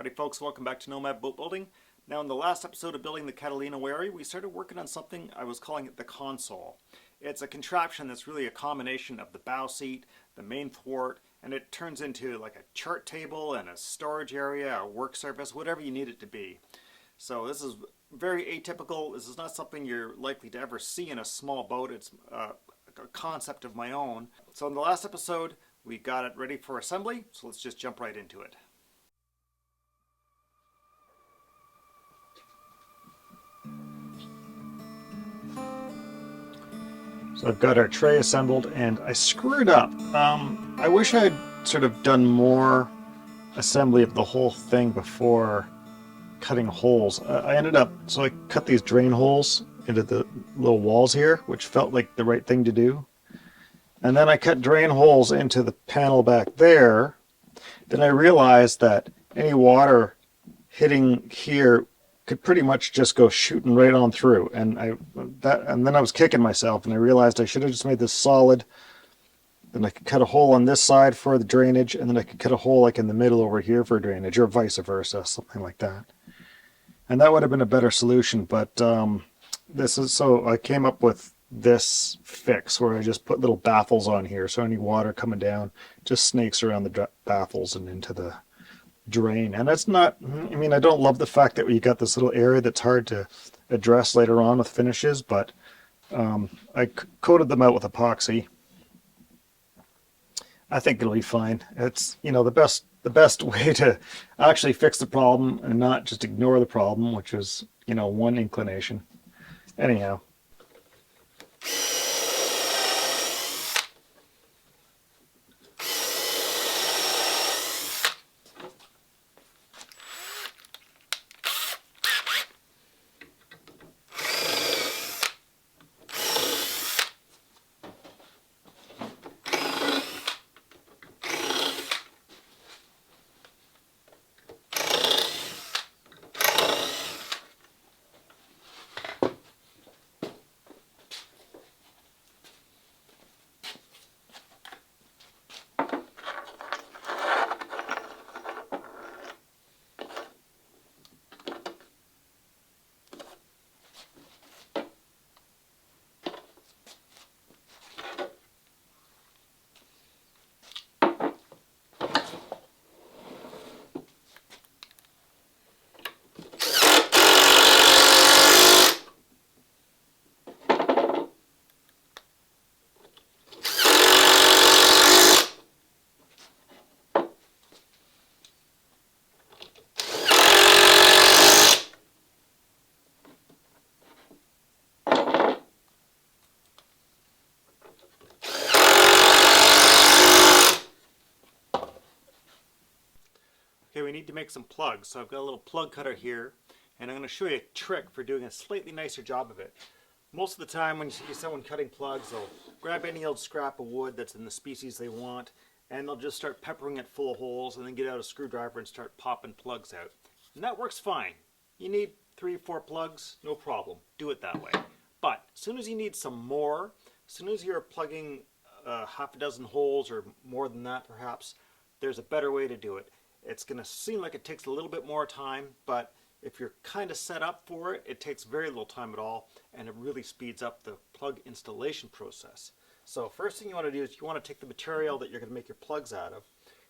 Howdy folks, welcome back to Nomad Boatbuilding. Now in the last episode of building the Catalina Wherry, we started working on something I was calling it the console. It's a contraption that's really a combination of the bow seat, the main thwart, and it turns into like a chart table and a storage area, a work surface, whatever you need it to be. So this is very atypical. This is not something you're likely to ever see in a small boat. It's a concept of my own. So in the last episode, we got it ready for assembly, so let's just jump right into it. So I've got our tray assembled and I screwed up. I wish I had sort of done more assembly of the whole thing before cutting holes. I ended up, so I cut these drain holes into the little walls here, which felt like the right thing to do. And then I cut drain holes into the panel back there. Then I realized that any water hitting here could pretty much just go shooting right on through, and then I was kicking myself, and I realized I should have just made this solid. Then I could cut a hole on this side for the drainage, and then I could cut a hole like in the middle over here for drainage, or vice versa, something like that. And that would have been a better solution, but so I came up with this fix where I just put little baffles on here, so any water coming down just snakes around the baffles and into the drain. And that's not, I mean, I don't love the fact that you got this little area that's hard to address later on with finishes, but I coated them out with epoxy. I think it'll be fine. It's, you know, the best way to actually fix the problem and not just ignore the problem, which is, you know, one inclination. Anyhow. Okay, we need to make some plugs. So I've got a little plug cutter here, and I'm going to show you a trick for doing a slightly nicer job of it. Most of the time when you see someone cutting plugs, they'll grab any old scrap of wood that's in the species they want, and they'll just start peppering it full of holes and then get out a screwdriver and start popping plugs out. And that works fine. You need 3 or 4 plugs, no problem. Do it that way. But as soon as you need some more, as soon as you're plugging half a dozen holes or more than that perhaps, there's a better way to do it. It's going to seem like it takes a little bit more time, but if you're kind of set up for it, it takes very little time at all, and it really speeds up the plug installation process. So first thing you want to do is you want to take the material that you're going to make your plugs out of,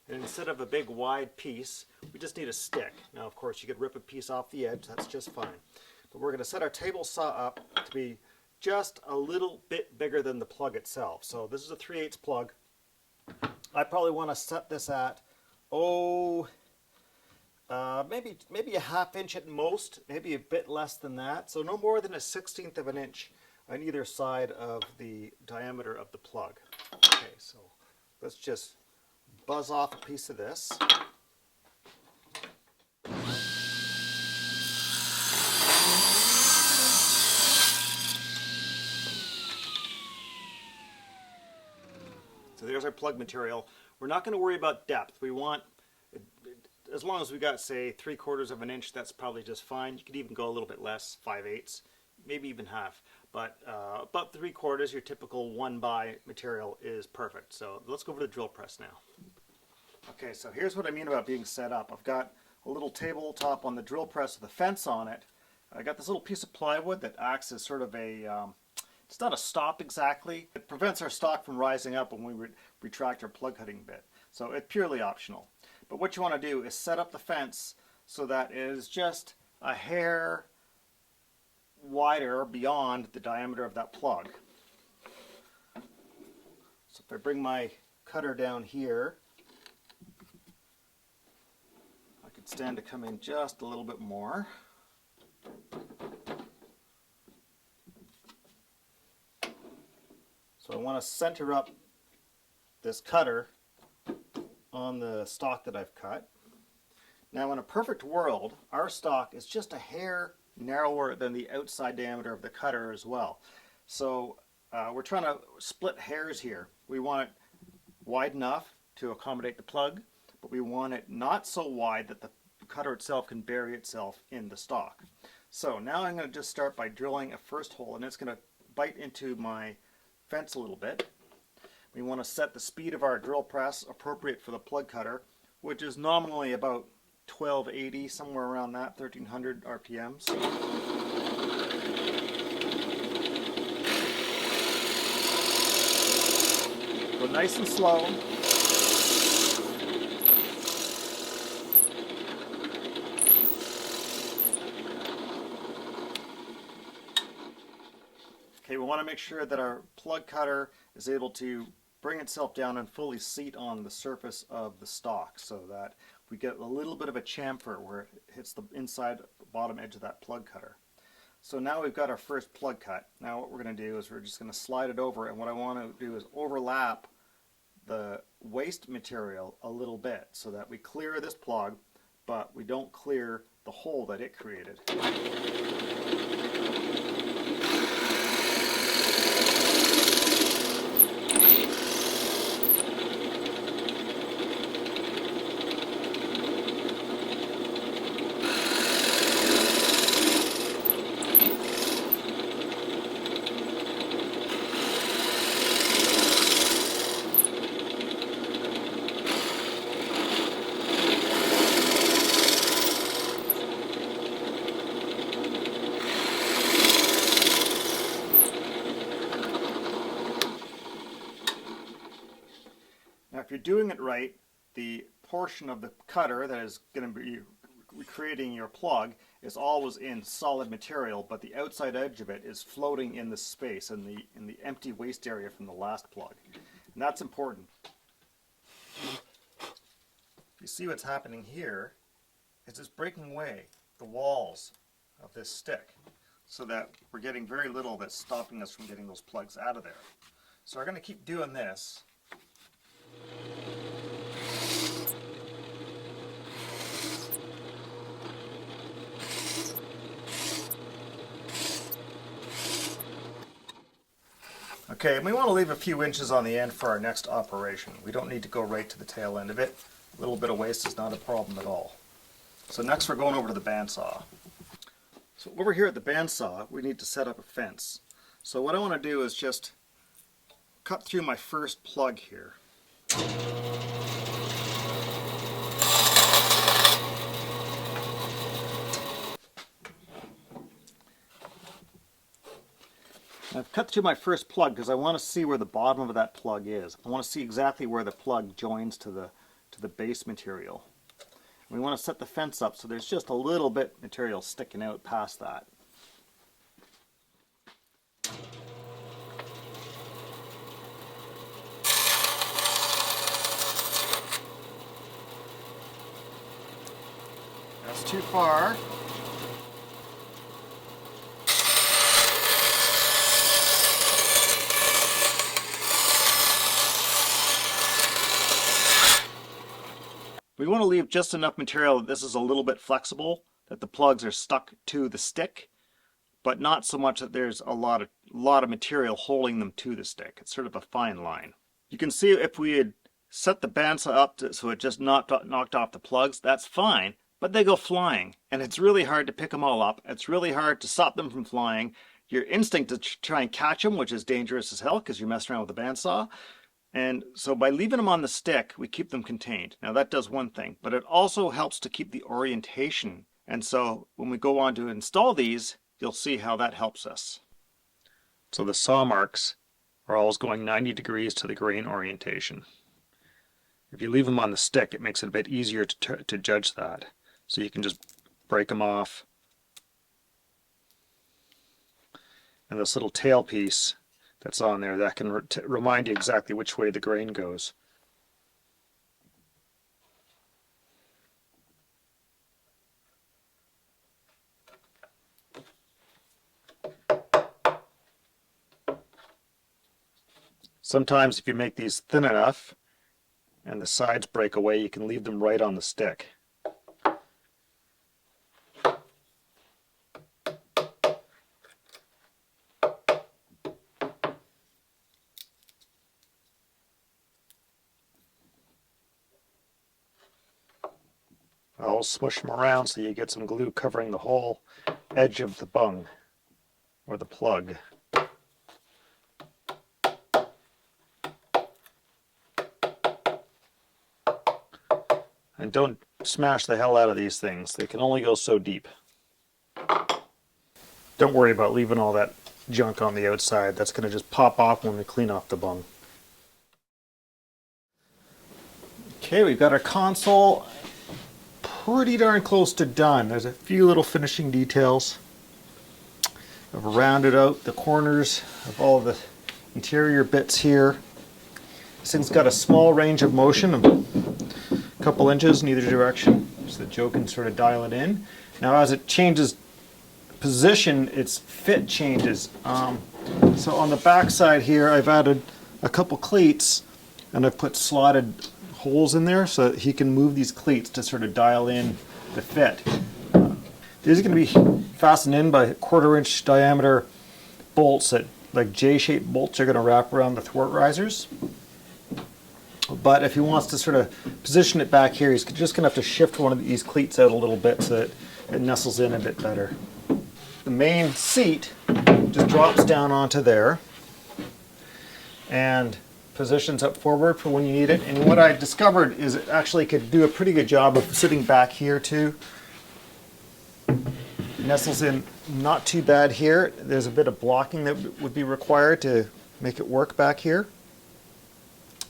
and instead of a big wide piece, we just need a stick. Now of course you could rip a piece off the edge, that's just fine. But we're going to set our table saw up to be just a little bit bigger than the plug itself. So this is a 3/8 plug. I probably want to set this at maybe a ½ inch at most, maybe a bit less than that. So no more than a 1/16 of an inch on either side of the diameter of the plug. Okay, so let's just buzz off a piece of this. So there's our plug material. We're not going to worry about depth. We want, as long as we got, say, 3/4 of an inch, that's probably just fine. You could even go a little bit less, 5/8, maybe even half. But about 3/4, your typical 1x material, is perfect. So let's go over to the drill press now. Okay, so here's what I mean about being set up. I've got a little tabletop on the drill press with a fence on it. I got this little piece of plywood that acts as sort of a, it's not a stop exactly. It prevents our stock from rising up when we retract our plug cutting bit. So it's purely optional. But what you want to do is set up the fence so that it is just a hair wider beyond the diameter of that plug. So if I bring my cutter down here, I could stand to come in just a little bit more. So I want to center up this cutter on the stock that I've cut. Now in a perfect world, our stock is just a hair narrower than the outside diameter of the cutter as well. So we're trying to split hairs here. We want it wide enough to accommodate the plug, but we want it not so wide that the cutter itself can bury itself in the stock. So now I'm going to just start by drilling a first hole, and it's going to bite into my fence a little bit. We want to set the speed of our drill press appropriate for the plug cutter, which is nominally about 1280, somewhere around that, 1300 RPMs. Go nice and slow. Okay, we want to make sure that our plug cutter is able to bring itself down and fully seat on the surface of the stock so that we get a little bit of a chamfer where it hits the inside bottom edge of that plug cutter. So now we've got our first plug cut. Now what we're going to do is we're just going to slide it over, and what I want to do is overlap the waste material a little bit so that we clear this plug, but we don't clear the hole that it created. Now if you're doing it right, the portion of the cutter that is going to be recreating your plug is always in solid material, but the outside edge of it is floating in the space, in the empty waste area from the last plug. And that's important. You see what's happening here is it's breaking away the walls of this stick so that we're getting very little that's stopping us from getting those plugs out of there. So we're going to keep doing this. Okay, and we want to leave a few inches on the end for our next operation. We don't need to go right to the tail end of it. A little bit of waste is not a problem at all. So next we're going over to the bandsaw. So over here at the bandsaw, we need to set up a fence. So what I want to do is just cut through my first plug here. I've cut through my first plug because I want to see where the bottom of that plug is. I want to see exactly where the plug joins to the base material. We want to set the fence up so there's just a little bit material sticking out past that. That's too far. We want to leave just enough material that this is a little bit flexible, that the plugs are stuck to the stick, but not so much that there's a lot of material holding them to the stick. It's sort of a fine line. You can see if we had set the bandsaw up so it just knocked off the plugs, that's fine, but they go flying, and it's really hard to pick them all up. It's really hard to stop them from flying. Your instinct to try and catch them, which is dangerous as hell because you're messing around with the bandsaw, And so by leaving them on the stick, we keep them contained. Now that does one thing, but it also helps to keep the orientation. And so when we go on to install these, you'll see how that helps us. So the saw marks are always going 90 degrees to the grain orientation. If you leave them on the stick, it makes it a bit easier to judge that. So you can just break them off. And this little tail piece that's on there, that can remind you exactly which way the grain goes. Sometimes if you make these thin enough and the sides break away, you can leave them right on the stick. I'll smush them around so you get some glue covering the whole edge of the bung or the plug. And don't smash the hell out of these things. They can only go so deep. Don't worry about leaving all that junk on the outside. That's going to just pop off when we clean off the bung. Okay, we've got our console pretty darn close to done. There's a few little finishing details. I've rounded out the corners of all the interior bits here. This thing's got a small range of motion of a couple inches in either direction, so that Joe can sort of dial it in. Now as it changes position, its fit changes. So on the back side here, I've added a couple cleats and I've put slotted holes in there so that he can move these cleats to sort of dial in the fit. These are going to be fastened in by 1/4 inch diameter bolts that, like J-shaped bolts, are going to wrap around the thwart risers. But if he wants to sort of position it back here, he's just going to have to shift one of these cleats out a little bit so that it nestles in a bit better. The main seat just drops down onto there and positions up forward for when you need it. And what I discovered is it actually could do a pretty good job of sitting back here too. It nestles in not too bad here. There's a bit of blocking that would be required to make it work back here.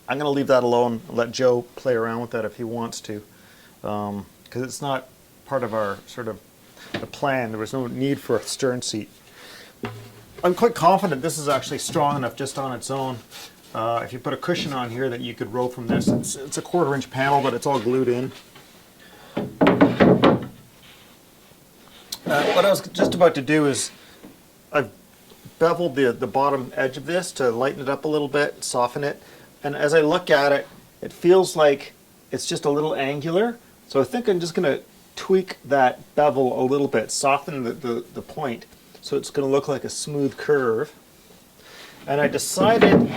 I'm going to leave that alone and let Joe play around with that if he wants to, because it's not part of our sort of the plan. There was no need for a stern seat. I'm quite confident this is actually strong enough just on its own. If you put a cushion on here that you could row from this. It's a 1/4 inch panel, but it's all glued in. What I was just about to do is I've beveled the bottom edge of this to lighten it up a little bit, soften it. And as I look at it, it feels like it's just a little angular. So I think I'm just going to tweak that bevel a little bit, soften the point, so it's going to look like a smooth curve. And I decided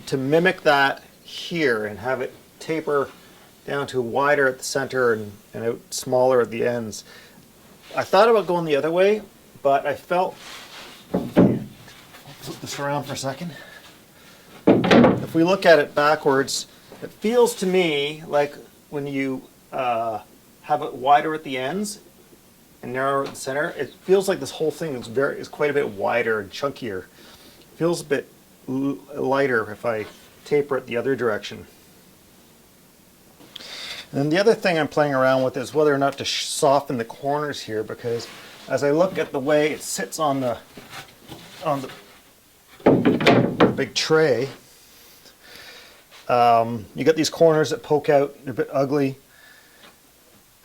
to mimic that here and have it taper down to wider at the center and out smaller at the ends. I thought about going the other way, but I felt, I'll flip this around for a second. If we look at it backwards, it feels to me like when you have it wider at the ends and narrower at the center, it feels like this whole thing is quite a bit wider and chunkier. It feels a bit lighter if I taper it the other direction. And the other thing I'm playing around with is whether or not to soften the corners here, because as I look at the way it sits on the big tray, you got these corners that poke out, they're a bit ugly.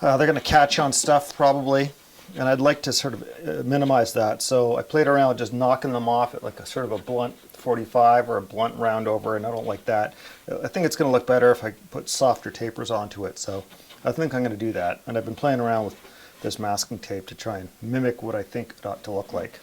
They're going to catch on stuff probably, and I'd like to sort of minimize that. So I played around with just knocking them off at like a sort of a blunt 45 or a blunt round over, and I don't like that. I think it's going to look better if I put softer tapers onto it. So I think I'm going to do that. And I've been playing around with this masking tape to try and mimic what I think it ought to look like.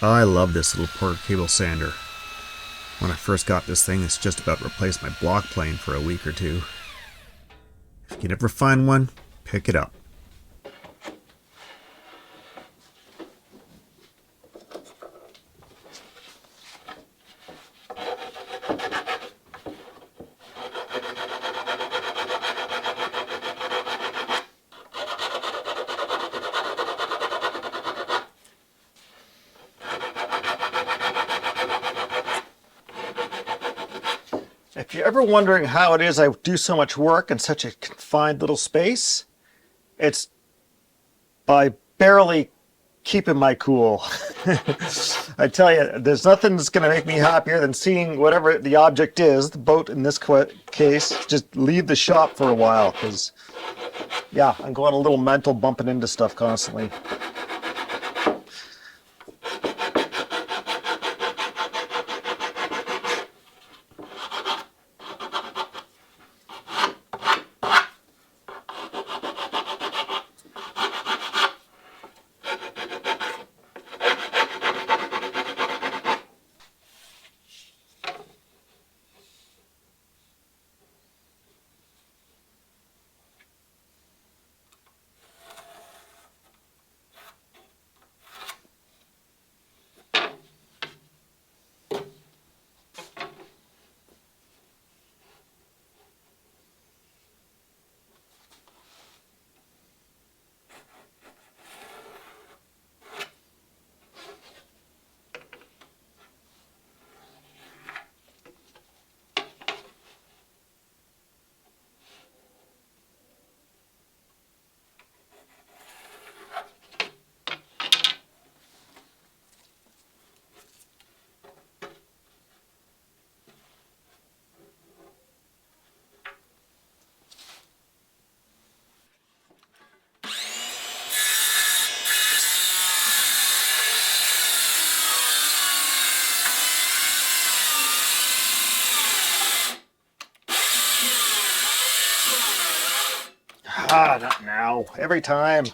I love this little porter cable sander. When I first got this thing, it's just about replaced my block plane for a week or two. If you can ever find one, pick it up. If you're ever wondering how it is I do so much work in such a confined little space, it's by barely keeping my cool. I tell you, there's nothing that's going to make me happier than seeing whatever the object is, the boat in this case, just leave the shop for a while, because, yeah, I'm going a little mental, bumping into stuff constantly. Ah, not now. Every time.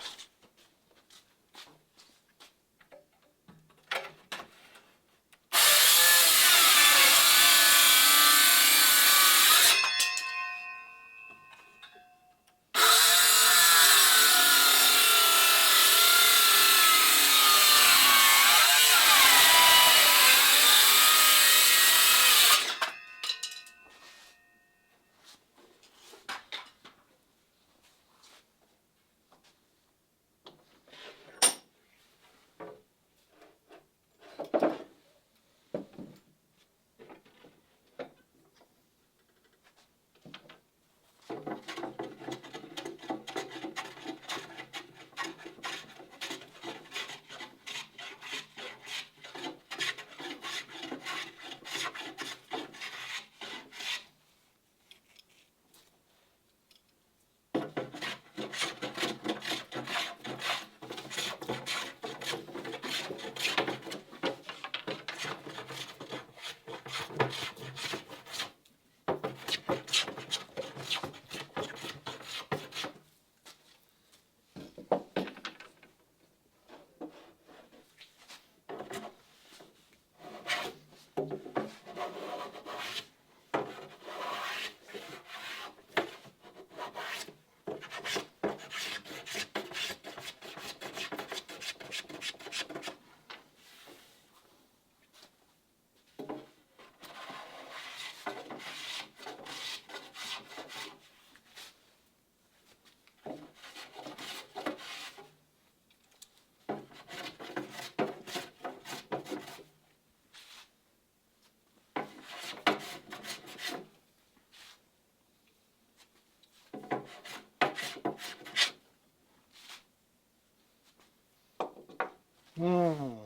All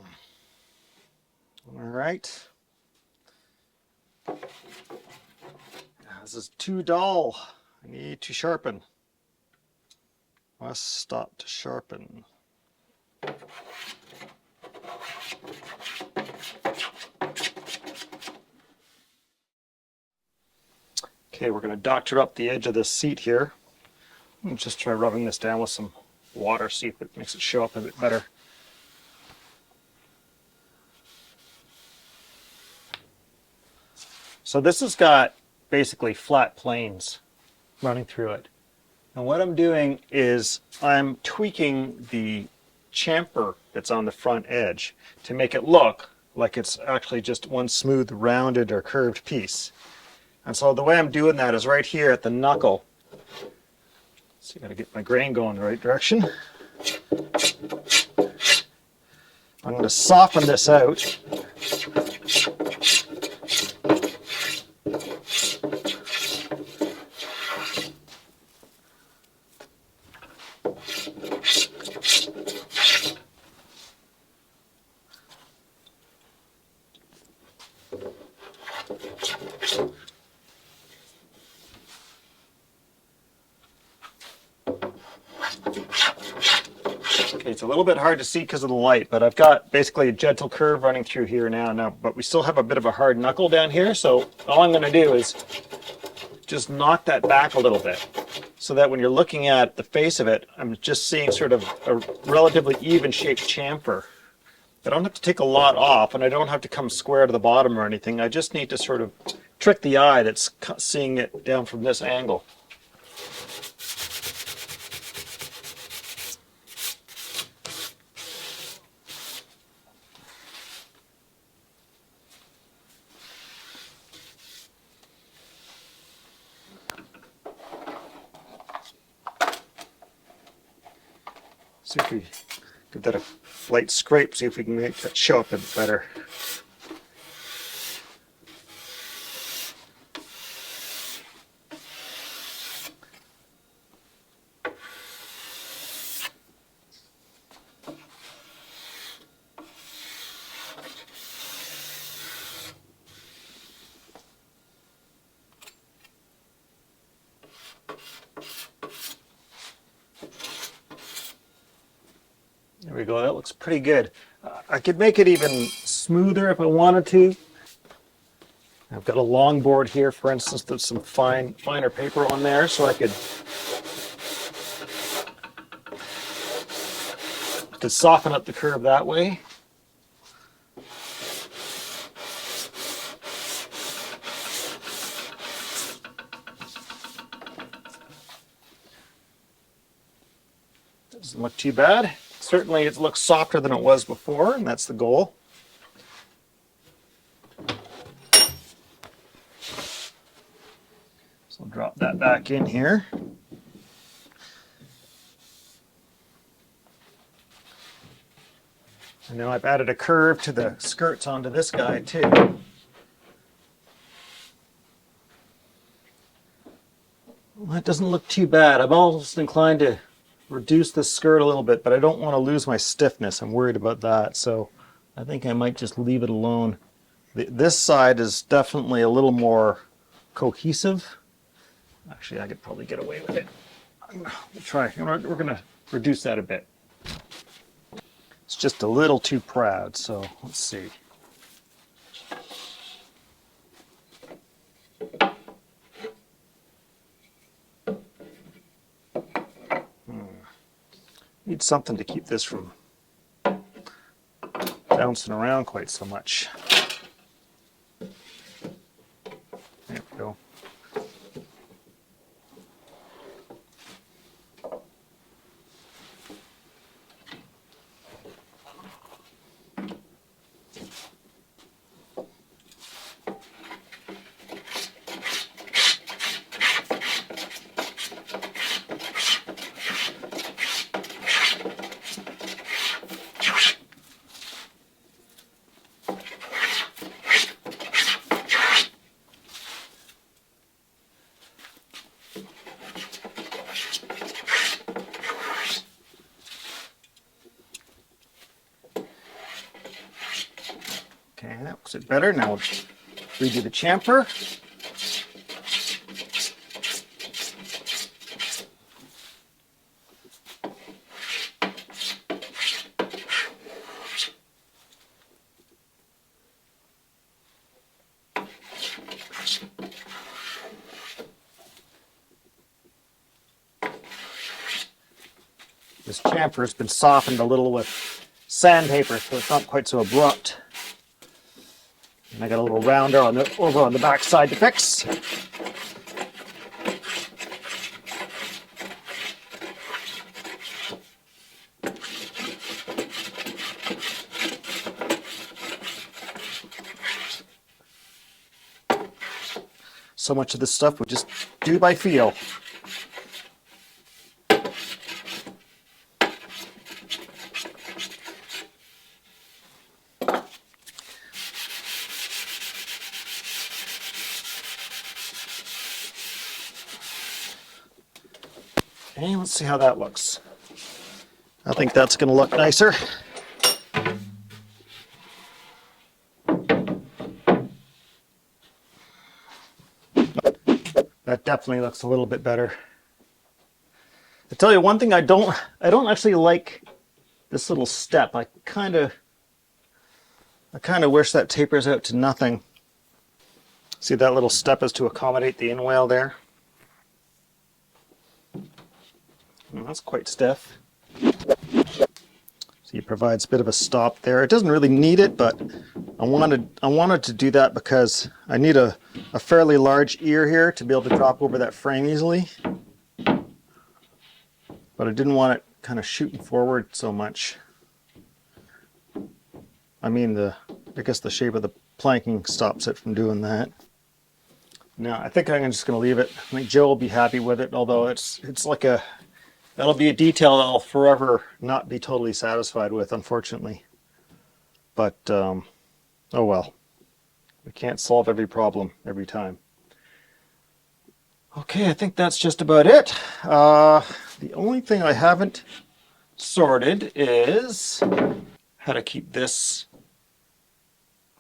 right. This is too dull. I need to sharpen. Must stop to sharpen. Okay, we're going to doctor up the edge of this seat here. Just try rubbing this down with some water, see if it makes it show up a bit better. So this has got basically flat planes running through it. And what I'm doing is I'm tweaking the chamfer that's on the front edge to make it look like it's actually just one smooth, rounded or curved piece. And so the way I'm doing that is right here at the knuckle. So I gotta get my grain going the right direction. I'm going to soften this out. Okay, it's a little bit hard to see because of the light, but I've got basically a gentle curve running through here now, but we still have a bit of a hard knuckle down here, so all I'm going to do is just knock that back a little bit so that when you're looking at the face of it, I'm just seeing sort of a relatively even shaped chamfer. I don't have to take a lot off, and I don't have to come square to the bottom or anything. I just need to sort of trick the eye that's seeing it down from this angle. See if we give that a light scrape, see if we can make that show up a bit better. There we go, that looks pretty good. I could make it even smoother if I wanted to. I've got a long board here, for instance, there's some finer paper on there, so I could soften up the curve that way. Doesn't look too bad. Certainly it looks softer than it was before, and that's the goal. So I'll drop that back in here. And now I've added a curve to the skirts onto this guy too. Well, that doesn't look too bad. I'm almost inclined to reduce the skirt a little bit, but I don't want to lose my stiffness. I'm worried about that, so I think I might just leave it alone. This side is definitely a little more cohesive. Actually, I could probably get away with it. We'll try. We're going to reduce that a bit. It's just a little too proud, so let's see. Need something to keep this from bouncing around quite so much. There we go. Okay, that looks it better. Now we'll redo the chamfer. This chamfer has been softened a little with sandpaper, so it's not quite so abrupt. And I got a little rounder on the over on the back side to fix. So much of this stuff we just do by feel. And let's see how that looks. I think that's going to look nicer. That definitely looks a little bit better. I tell you one thing, I don't actually like this little step. I kind of wish that tapers out to nothing. See, that little step is to accommodate the inwale there. And that's quite stiff. See, it provides a bit of a stop there. It doesn't really need it, but I wanted to do that because I need a fairly large ear here to be able to drop over that frame easily. But I didn't want it kind of shooting forward so much. I mean, I guess the shape of the planking stops it from doing that. Now, I think I'm just going to leave it. I think Joe will be happy with it, although it's like that'll be a detail that I'll forever not be totally satisfied with, unfortunately. But, oh well. We can't solve every problem every time. Okay, I think that's just about it. The only thing I haven't sorted is how to keep this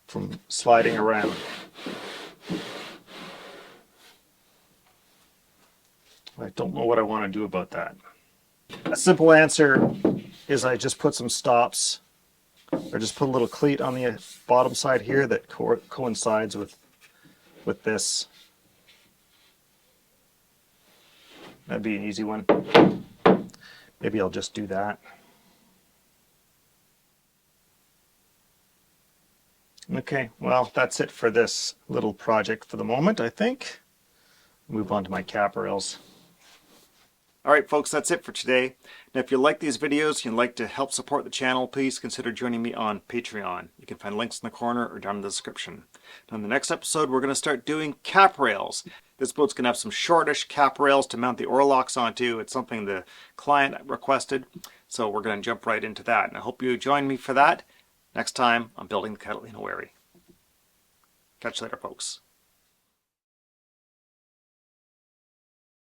from sliding around. I don't know what I want to do about that. A simple answer is I just put some stops, or just put a little cleat on the bottom side here that coincides with this. That'd be an easy one. Maybe I'll just do that. Okay, well, that's it for this little project for the moment, I think. Move on to my cap rails. Alright folks, that's it for today. Now if you like these videos and you'd like to help support the channel, please consider joining me on Patreon. You can find links in the corner or down in the description. Now in the next episode we're going to start doing cap rails. This boat's going to have some shortish cap rails to mount the oarlocks onto. It's something the client requested, so we're going to jump right into that. And I hope you join me for that next time on Building the Catalina Wherry. Catch you later folks.